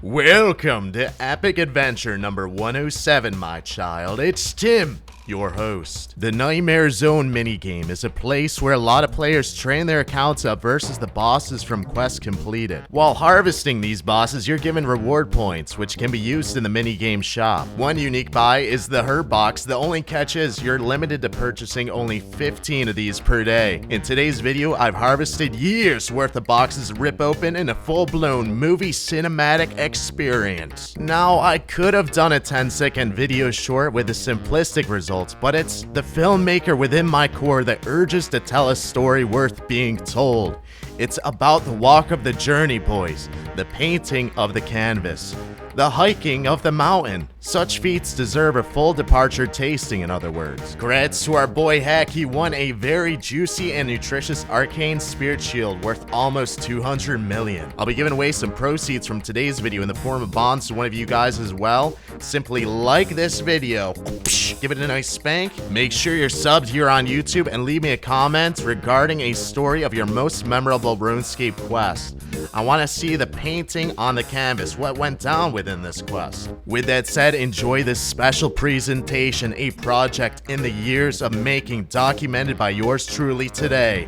Welcome to Epic Adventure number 107, my child. It's Tim, your host. The Nightmare Zone minigame is a place where a lot of players train their accounts up versus the bosses from quests completed. While harvesting these bosses, you're given reward points, which can be used in the minigame shop. One unique buy is the herb box. The only catch is you're limited to purchasing only 15 of these per day. In today's video, I've harvested years worth of boxes rip open in a full-blown movie cinematic experience. Now, I could have done a 10-second video short with the simplistic results, but it's the filmmaker within my core that urges to tell a story worth being told. It's about the walk of the journey, boys, the painting of the canvas, the hiking of the mountain. Such feats deserve a full departure tasting, in other words. Congrats to our boy Hack, he won a very juicy and nutritious arcane spirit shield worth almost 200 million. I'll be giving away some proceeds from today's video in the form of bonds to one of you guys as well. Simply like this video, give it a nice spank, make sure you're subbed here on YouTube, and leave me a comment regarding a story of your most memorable RuneScape quest. I want to see the painting on the canvas, what went down within this quest. With that said, enjoy this special presentation, a project in the years of making, documented by yours truly today.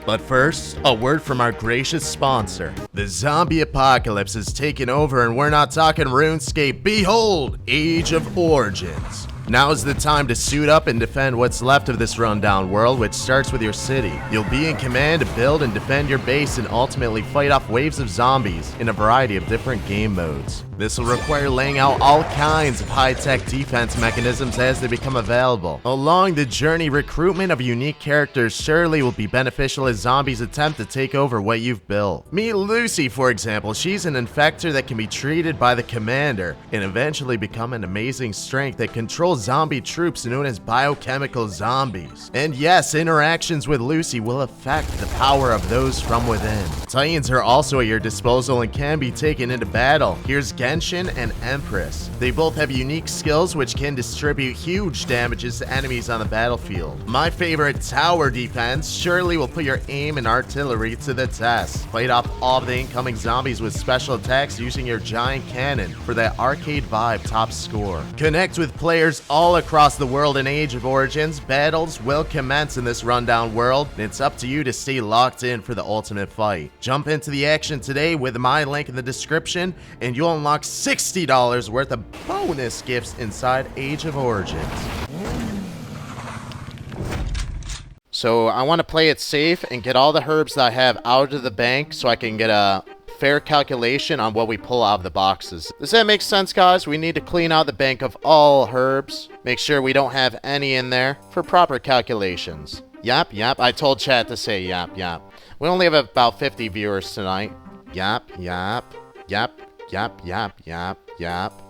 But first, a word from our gracious sponsor. The zombie apocalypse has taken over, and we're not talking RuneScape. Behold, Age of Origins. Now is the time to suit up and defend what's left of this rundown world, which starts with your city. You'll be in command to build and defend your base and ultimately fight off waves of zombies in a variety of different game modes. This will require laying out all kinds of high-tech defense mechanisms as they become available. Along the journey, recruitment of unique characters surely will be beneficial as zombies attempt to take over what you've built. Meet Lucy, for example. She's an infector that can be treated by the commander and eventually become an amazing strength that controls zombie troops known as biochemical zombies. And yes, interactions with Lucy will affect the power of those from within. Titans are also at your disposal and can be taken into battle. Here's Genshin and Empress. They both have unique skills which can distribute huge damages to enemies on the battlefield. My favorite, tower defense, surely will put your aim and artillery to the test. Fight off all of the incoming zombies with special attacks using your giant cannon for that arcade vibe top score. Connect with players all across the world in Age of Origins. Battles will commence in this rundown world, and it's up to you to stay locked in for the ultimate fight. Jump into the action today with my link in the description, and you'll unlock $60 worth of bonus gifts inside Age of Origins. So I want to play it safe and get all the herbs that I have out of the bank so I can get a fair calculation on what we pull out of the boxes. Does that make sense, guys? We need to clean out the bank of all herbs. Make sure we don't have any in there for proper calculations. Yep. I told chat to say yep. We only have about 50 viewers tonight. Yep.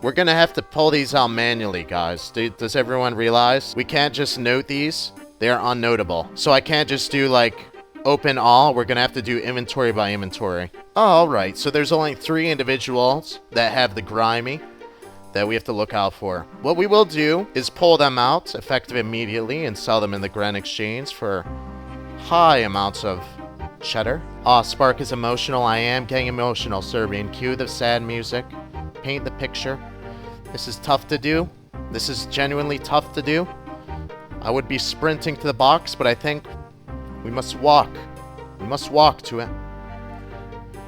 We're gonna have to pull these out manually, guys. Does everyone realize? We can't just note these. They're unnotable. So I can't just do like open all. We're gonna have to do inventory by inventory. Oh, alright, so there's only 3 individuals that have the grimy that we have to look out for. What we will do is pull them out effective immediately and sell them in the Grand Exchange for high amounts of cheddar. Ah, Sparc is emotional. I am getting emotional, Serbian. Cue the sad music. Paint the picture. This is tough to do. This is genuinely tough to do. I would be sprinting to the box, but I think we must walk. We must walk to it.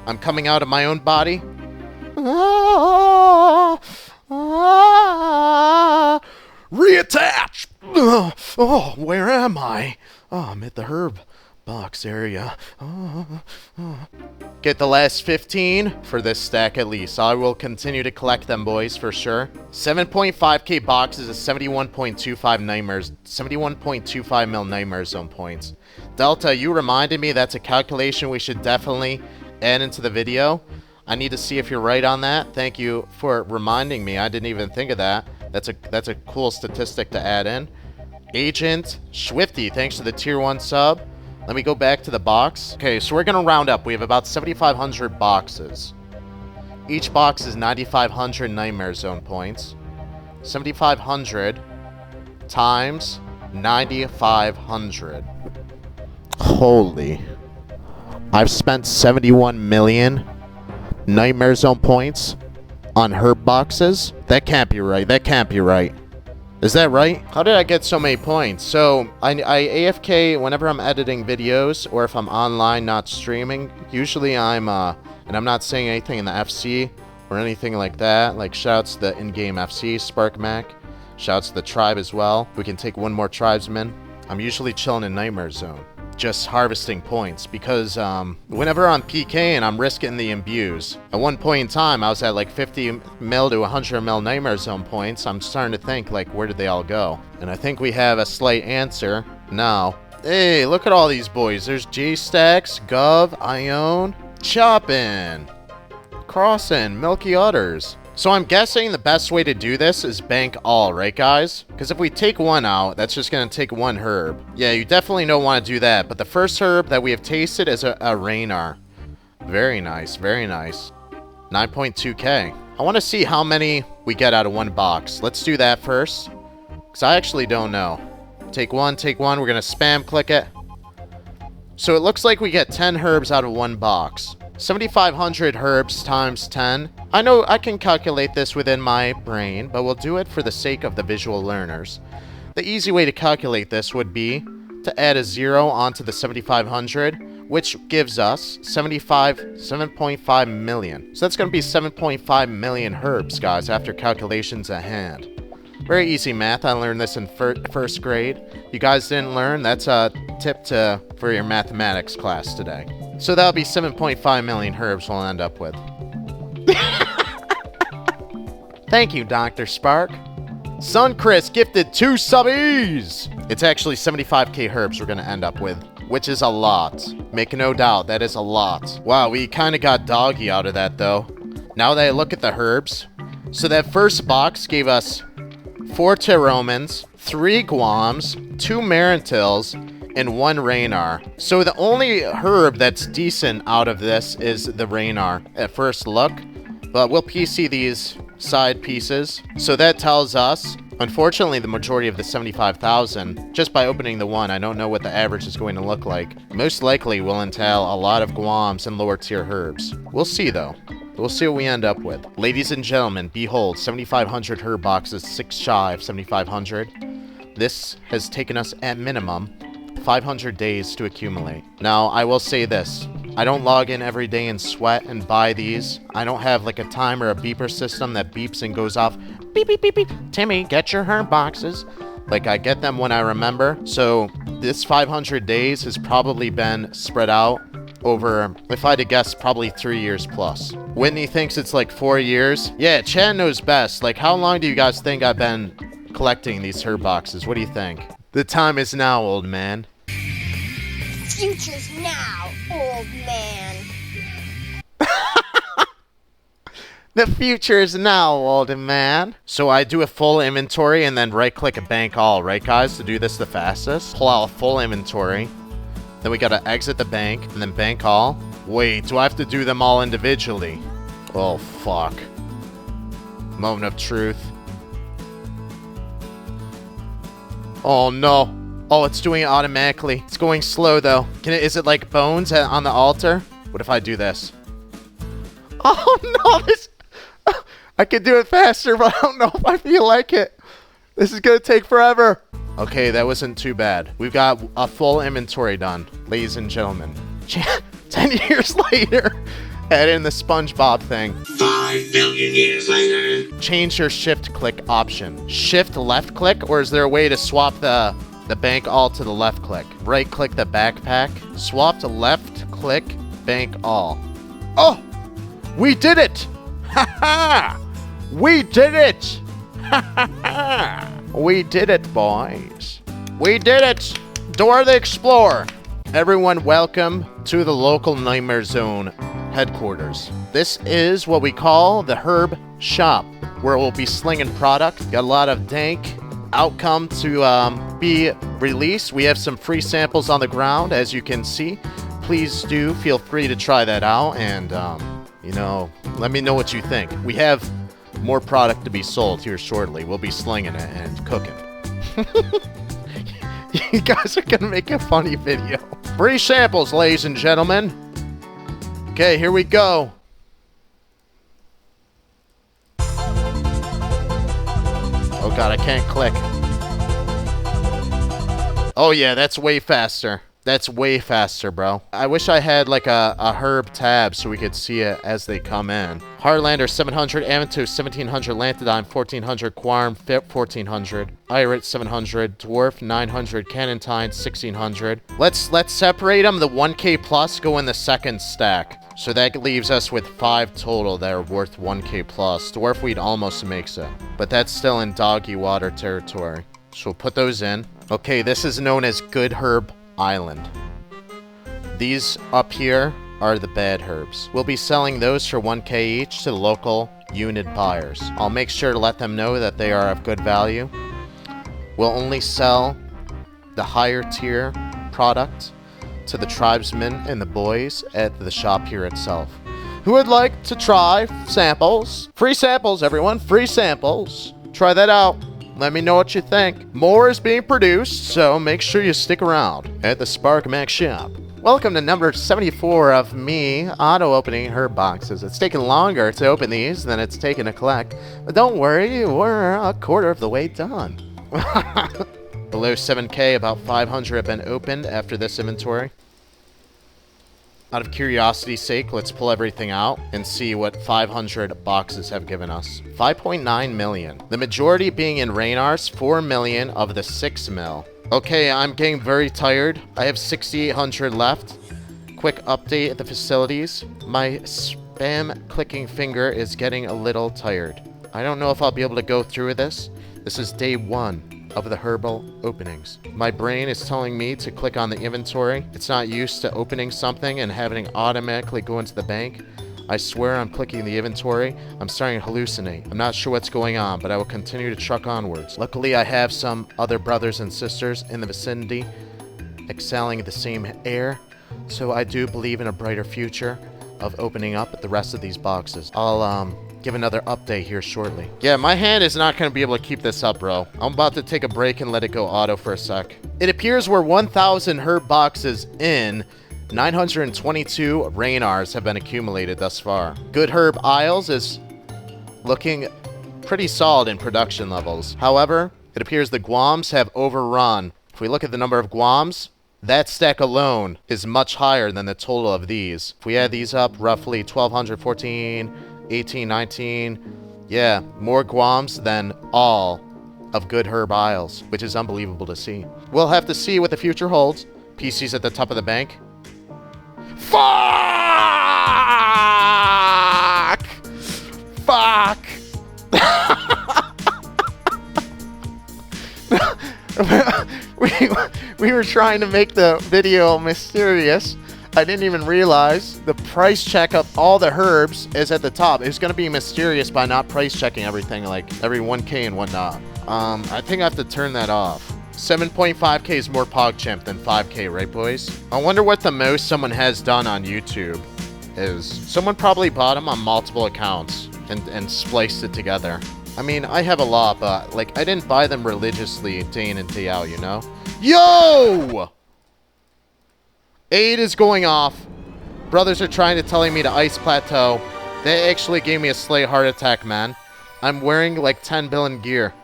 I'm coming out of my own body. Reattach! Oh, where am I? Oh, I'm at the herb box area. Get the last 15 for this stack at least. I will continue to collect them, boys, for sure. 7.5k boxes is 71.25 nightmares, 71.25 mil nightmare zone points. Delta, you reminded me that's a calculation we should definitely add into the video. I need to see if you're right on that. Thank you for reminding me. I didn't even think of that. That's a cool statistic to add in. Agent Swifty, thanks for the tier 1 sub. Let me go back to the box. Okay, so we're gonna round up. We have about 7,500 boxes. Each box is 9,500 nightmare zone points. 7,500 times 9,500. Holy. I've spent 71 million Nightmare Zone points on herb boxes. That can't be right. That can't be right. Is that right? How did I get so many points? So, I AFK whenever I'm editing videos or if I'm online not streaming. Usually I'm, and I'm not saying anything in the FC or anything like that. Like, shouts to the in-game FC, Sparc Mac. Shouts to the tribe as well. We can take one more tribesman. I'm usually chilling in Nightmare Zone. Just harvesting points because whenever I'm PK and I'm risking the imbues, at one point in time I was at like 50 mil to 100 mil Nightmare Zone points. I'm starting to think like, where did they all go? And I think we have a slight answer now. Hey, look at all these boys. There's J-Stacks, Gov, Ione, Choppin', Crossin', Milky Udders. So I'm guessing the best way to do this is bank all, right guys? Because if we take one out, that's just going to take one herb. Yeah, you definitely don't want to do that. But the first herb that we have tasted is a Raynar. Very nice, very nice. 9.2k. I want to see how many we get out of one box. Let's do that first. Because I actually don't know. Take one, take one. We're going to spam click it. So it looks like we get 10 herbs out of one box. 7,500 herbs times 10. I know I can calculate this within my brain, but we'll do it for the sake of the visual learners. The easy way to calculate this would be to add a 0 onto the 7,500, which gives us 7.5 million. So that's going to be 7.5 million herbs, guys, after calculations at hand. Very easy math. I learned this in first grade. You guys didn't learn? That's a tip for your mathematics class today. So that'll be 7.5 million herbs we'll end up with. Thank you, Dr. Sparc. Son Chris gifted 2 subbies! It's actually 75k herbs we're going to end up with, which is a lot. Make no doubt, that is a lot. Wow, we kind of got doggy out of that, though. Now that I look at the herbs. So that first box gave us 4 Tyromans, 3 Guams, 2 Marintils, and 1 Raynar. So the only herb that's decent out of this is the Raynar at first look. But we'll PC these side pieces. So that tells us, unfortunately, the majority of the 75,000, just by opening the one, I don't know what the average is going to look like. Most likely will entail a lot of Guams and lower tier herbs. We'll see though. We'll see what we end up with. Ladies and gentlemen, behold, 7,500 herb boxes, 6 shy of 7,500. This has taken us at minimum 500 days to accumulate. Now, I will say this. I don't log in every day and sweat and buy these. I don't have like a timer or a beeper system that beeps and goes off. Beep, beep, beep, beep. Timmy, get your herb boxes. Like, I get them when I remember. So, this 500 days has probably been spread out over, if I had to guess, probably 3 years plus. Whitney thinks it's like 4 years. Yeah, Chad knows best. Like, how long do you guys think I've been collecting these herb boxes? What do you think? The time is now, old man. Future's now, old man. The future is now, old man. So I do a full inventory and then right-click a bank all, right, guys? To do this the fastest. Pull out a full inventory. Then we gotta exit the bank and then bank all. Wait, do I have to do them all individually? Oh, fuck. Moment of truth. Oh, no. Oh, it's doing it automatically. It's going slow, though. Is it like bones on the altar? What if I do this? Oh, no. I could do it faster, but I don't know if I feel like it. This is going to take forever. Okay, that wasn't too bad. We've got a full inventory done, ladies and gentlemen. 10 years later. Add in the SpongeBob thing. 5 billion years later. Change your shift click option. Shift left click, or is there a way to swap the bank all to the left click? Right click the backpack. Swap to left click bank all. Oh! We did it! Ha ha! We did it! Ha ha ha! We did it, boys. We did it! Dora the Explorer. Everyone, welcome to the local Nightmare Zone headquarters. This is what we call the Herb Shop, where we'll be slinging product. Got a lot of dank outcome to be released. We have some free samples on the ground, as you can see. Please do feel free to try that out, and you know, let me know what you think. We have more product to be sold here shortly. We'll be slinging it and cooking. You guys are gonna make a funny video. Free samples, ladies and gentlemen. Okay, here we go. God, I can't click. Oh yeah, that's way faster. That's way faster, bro. I wish I had like a herb tab so we could see it as they come in. Heartlander 700, Aventus 1700, Lantodime 1400, Quarm 1400, Irit 700, Dwarf 900, Cannantine 1600. Let's separate them. The 1k plus go in the second stack. So that leaves us with 5 total that are worth 1k plus. Dwarfweed almost makes it, but that's still in doggy water territory. So we'll put those in. Okay, this is known as Good Herb Island. These up here are the bad herbs. We'll be selling those for 1k each to the local unit buyers. I'll make sure to let them know that they are of good value. We'll only sell the higher tier product to the tribesmen and the boys at the shop here itself. Who would like to try samples? Free samples, everyone. Free samples. Try that out. Let me know what you think. More is being produced, so make sure you stick around at the Sparc Max shop. Welcome to number 74 of me auto-opening herb boxes. It's taken longer to open these than it's taken to collect, but don't worry, we're a quarter of the way done. Below 7k, about 500 have been opened after this inventory. Out of curiosity's sake, let's pull everything out and see what 500 boxes have given us. 5.9 million. The majority being in Raynar's, 4 million of the 6 mil. Okay, I'm getting very tired. I have 6,800 left. Quick update at the facilities. My spam clicking finger is getting a little tired. I don't know if I'll be able to go through this. This is day 1 of the herbal openings. My brain is telling me to click on the inventory. It's not used to opening something and having it automatically go into the bank. I swear I'm clicking the inventory. I'm starting to hallucinate. I'm not sure what's going on, but I will continue to truck onwards. Luckily, I have some other brothers and sisters in the vicinity exhaling the same air, so I do believe in a brighter future of opening up the rest of these boxes. I'll give another update here shortly. Yeah, my hand is not going to be able to keep this up, bro. I'm about to take a break and let it go auto for a sec. It appears we're 1,000 herb boxes in. 922 Raynars have been accumulated thus far. Good Herb Isles is looking pretty solid in production levels. However, it appears the Guams have overrun. If we look at the number of Guams, that stack alone is much higher than the total of these. If we add these up, roughly 1,200, 14, 18, 19. Yeah, more Guams than all of Good Herb Isles, which is unbelievable to see. We'll have to see what the future holds. PC's at the top of the bank. Fuck! Fuck! we were trying to make the video mysterious. I didn't even realize the price check of all the herbs is at the top. It's going to be mysterious by not price checking everything, like every 1k and whatnot. I think I have to turn that off. 7.5k is more PogChamp than 5k, right, boys? I wonder what the most someone has done on YouTube is. Someone probably bought them on multiple accounts and spliced it together. I mean, I have a lot, but, like, I didn't buy them religiously day in and day out, you know? Yo! Aid is going off. Brothers are trying to telling me to ice plateau. They actually gave me a slight heart attack, man. I'm wearing, like, 10 billion gear,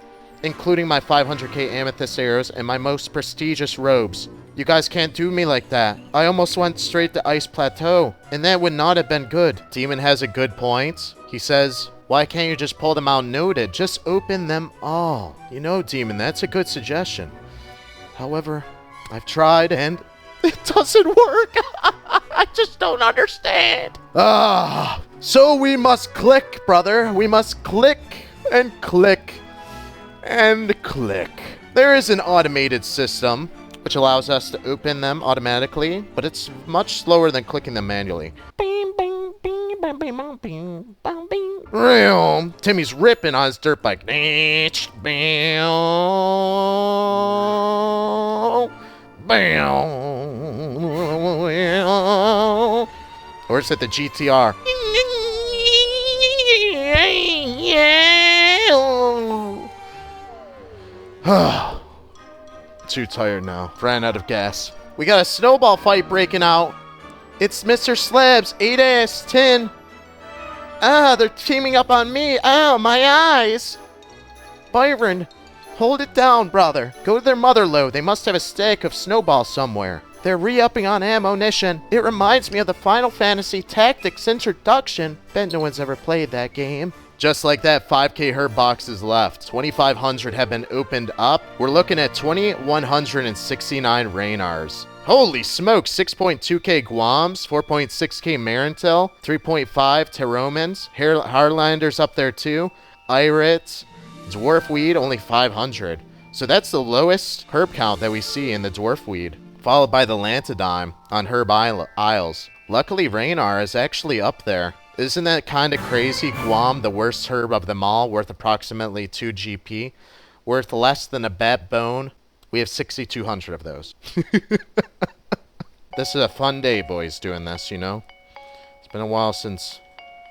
including my 500k amethyst arrows and my most prestigious robes. You guys can't do me like that. I almost went straight to Ice Plateau, and that would not have been good. Demon has a good point. He says, why can't you just pull them out noted? Just open them all. You know, Demon, that's a good suggestion. However, I've tried and it doesn't work. I just don't understand. So we must click, brother. We must click and click and click. There is an automated system which allows us to open them automatically, but it's much slower than clicking them manually. Timmy's ripping on his dirt bike. Or is it the GTR? Too tired now. Ran out of gas. We got a snowball fight breaking out. It's Mr. Slabs, 8-ass, 10. They're teaming up on me. Ow, my eyes. Byron, Hold it down, brother. Go to their mother lode. They must have a stack of snowballs somewhere. They're re-upping on ammunition. It reminds me of the Final Fantasy Tactics introduction. Bet no one's ever played that game. Just like that, 5k herb boxes left. 2,500 have been opened up. We're looking at 2,169 Raynars. Holy smoke, 6.2k Guams, 4.6k Marintel, 3.5 Teromans, Harlanders up there too, Irits, Dwarf Weed, only 500. So that's the lowest herb count that we see in the Dwarf Weed, followed by the Lantodime on Herb Isles. Luckily, Raynar is actually up there. Isn't that kind of crazy? Guam, the worst herb of them all, worth approximately 2 GP, worth less than a bat bone. We have 6,200 of those. This is a fun day, boys, doing this, you know? It's been a while since...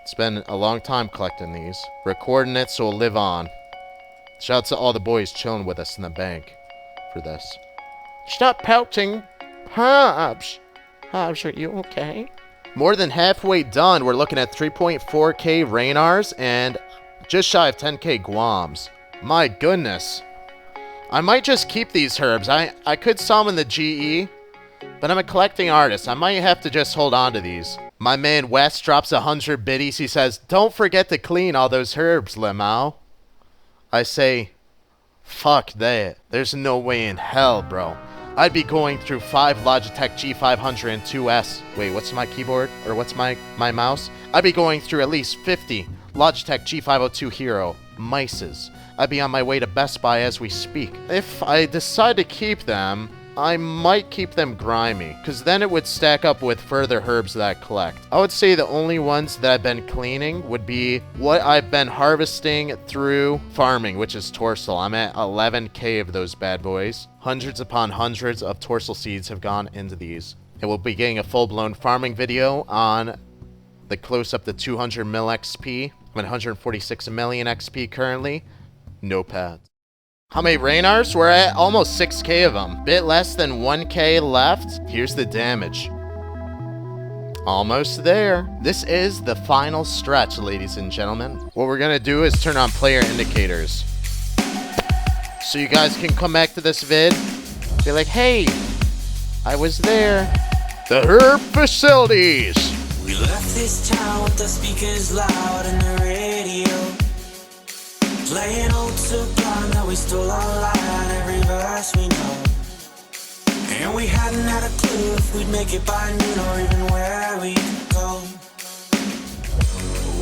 It's been a long time collecting these. Recording it so it'll live on. Shout out to all the boys chilling with us in the bank for this. Stop pouting. Hobbs. Hobbs, are you okay? More than halfway done. We're looking at 3.4k Raynars and just shy of 10k Guams. My goodness. I might just keep these herbs. I could summon the GE, but I'm a collecting artist. I might have to just hold on to these. My man Wes drops 100 biddies. He says, don't forget to clean all those herbs, Limau. I say, fuck that. There's no way in hell, bro. I'd be going through 5 Logitech G500 and 2S. Wait, what's my keyboard? Or what's my mouse? I'd be going through at least 50 Logitech G502 Hero mices. I'd be on my way to Best Buy as we speak. If I decide to keep them, I might keep them grimy, because then it would stack up with further herbs that I collect. I would say the only ones that I've been cleaning would be what I've been harvesting through farming, which is Torsal. I'm at 11k of those bad boys. Hundreds upon hundreds of Torsal seeds have gone into these. And we'll be getting a full-blown farming video on the close-up to 200 mil XP. I'm at 146 million XP currently. No pads. How many Raynars? We're at almost 6k of them. Bit less than 1k left. Here's the damage. Almost there. This is the final stretch, ladies and gentlemen. What we're gonna do is turn on player indicators. So you guys can come back to this vid. Be like, hey, I was there. The herb facilities. We left this town with the speakers loud and the radio. Playing old Sublime that we stole online, every verse we know. And we hadn't had a clue if we'd make it by noon or even where we'd go.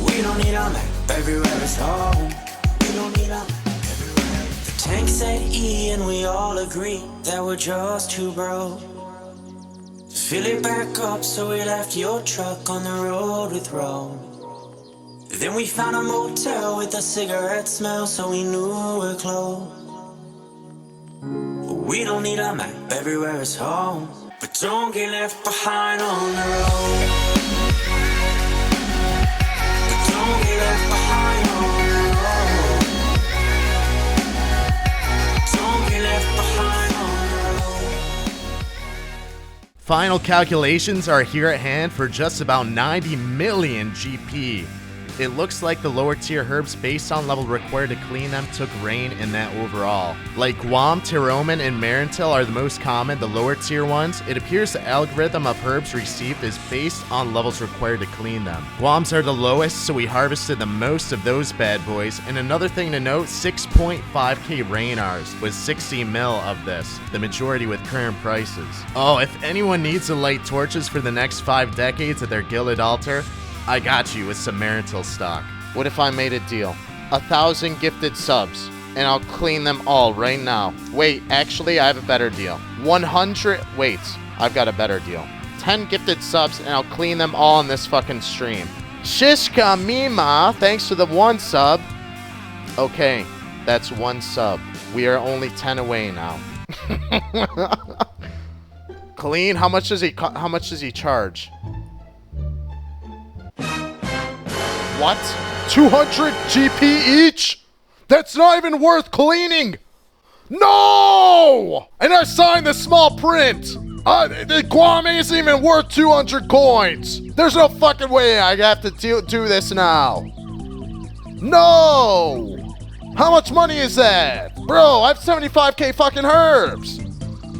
We don't need a map, everywhere is home. We don't need a map, everywhere. The tank said E and we all agree that we're just too broke to fill it back up, so we left your truck on the road with Rome. Then we found a motel with a cigarette smell, so we knew we're close. We don't need a map, everywhere is home. But don't get left behind on the road. But don't get left behind on the road. Don't get left behind on the road. Final calculations are here at hand for just about 90 million GP. It looks like the lower tier herbs based on level required to clean them took reign in that overall. Like Guam, Teroman, and Marintel are the most common, the lower tier ones. It appears the algorithm of herbs received is based on levels required to clean them. Guams are the lowest, so we harvested the most of those bad boys. And another thing to note, 6.5k Raynars was 60 mil of this, the majority with current prices. Oh, if anyone needs to light torches for the next 5 decades at their gilded altar, I got you with some Marintel stock. What if I made a deal? 1,000 gifted subs, and I'll clean them all right now. Wait, actually, I have a better deal. 100... Wait, I've got a better deal. 10 gifted subs, and I'll clean them all in this fucking stream. Shishka Mima, thanks for the 1 sub. Okay, that's 1 sub. We are only 10 away now. Clean? How much does he charge? What? 200 GP each? That's not even worth cleaning! No! And I signed the small print! The Guam isn't even worth 200 coins! There's no fucking way I have to do this now! No! How much money is that? Bro, I have 75k fucking herbs.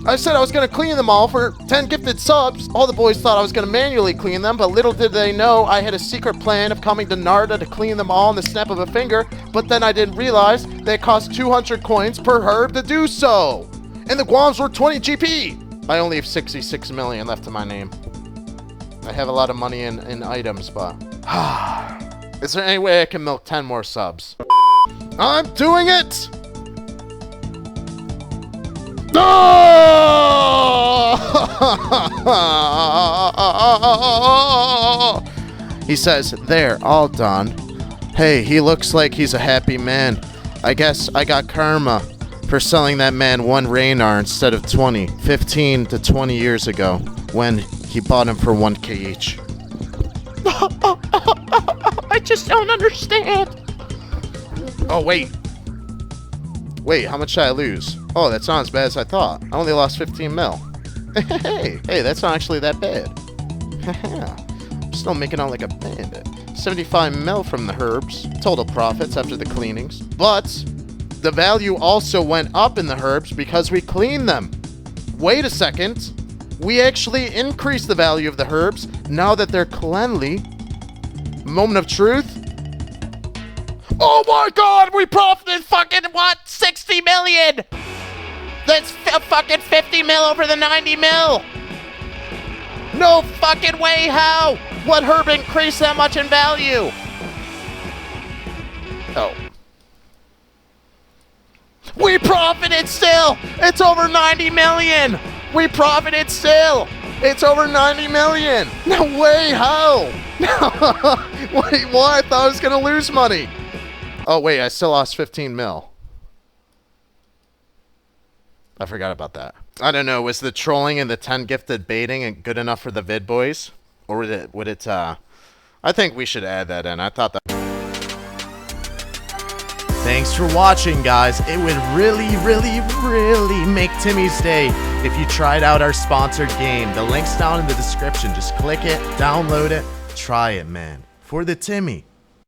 I said I was gonna clean them all for 10 gifted subs. All the boys thought I was gonna manually clean them, but little did they know I had a secret plan of coming to Narda to clean them all in the snap of a finger, but then I didn't realize that it cost 200 coins per herb to do so. And the Guams were 20 GP. I only have 66 million left in my name. I have a lot of money in items, but... Is there any way I can milk 10 more subs? I'm doing it! No! He says, there, all done. Hey, he looks like he's a happy man. I guess I got karma for selling that man 1 Raynar instead of 20, 15 to 20 years ago, when he bought him for 1k each. I just don't understand. Oh, wait. Wait, how much did I lose? Oh, that's not as bad as I thought. I only lost 15 mil. Hey, that's not actually that bad. I'm still making out like a bandit. 75 mil from the herbs. Total profits after the cleanings. But the value also went up in the herbs because we cleaned them. Wait a second. We actually increased the value of the herbs now that they're cleanly. Moment of truth. Oh my god, we profited fucking what? 60 million! That's fucking 50 mil over the 90 mil! No fucking way, how? What herb increased that much in value? Oh. We profited still! It's over 90 million! We profited still! It's over 90 million! No way, how? Wait, what? I thought I was gonna lose money. Oh, wait, I still lost 15 mil. I forgot about that. I don't know, was the trolling and the 10 gifted baiting good enough for the vid boys? Or would it, I think we should add that in. I thought that... Thanks for watching, guys. It would really, really, really make Timmy's day if you tried out our sponsored game. The link's down in the description. Just click it, download it, try it, man. For the Timmy.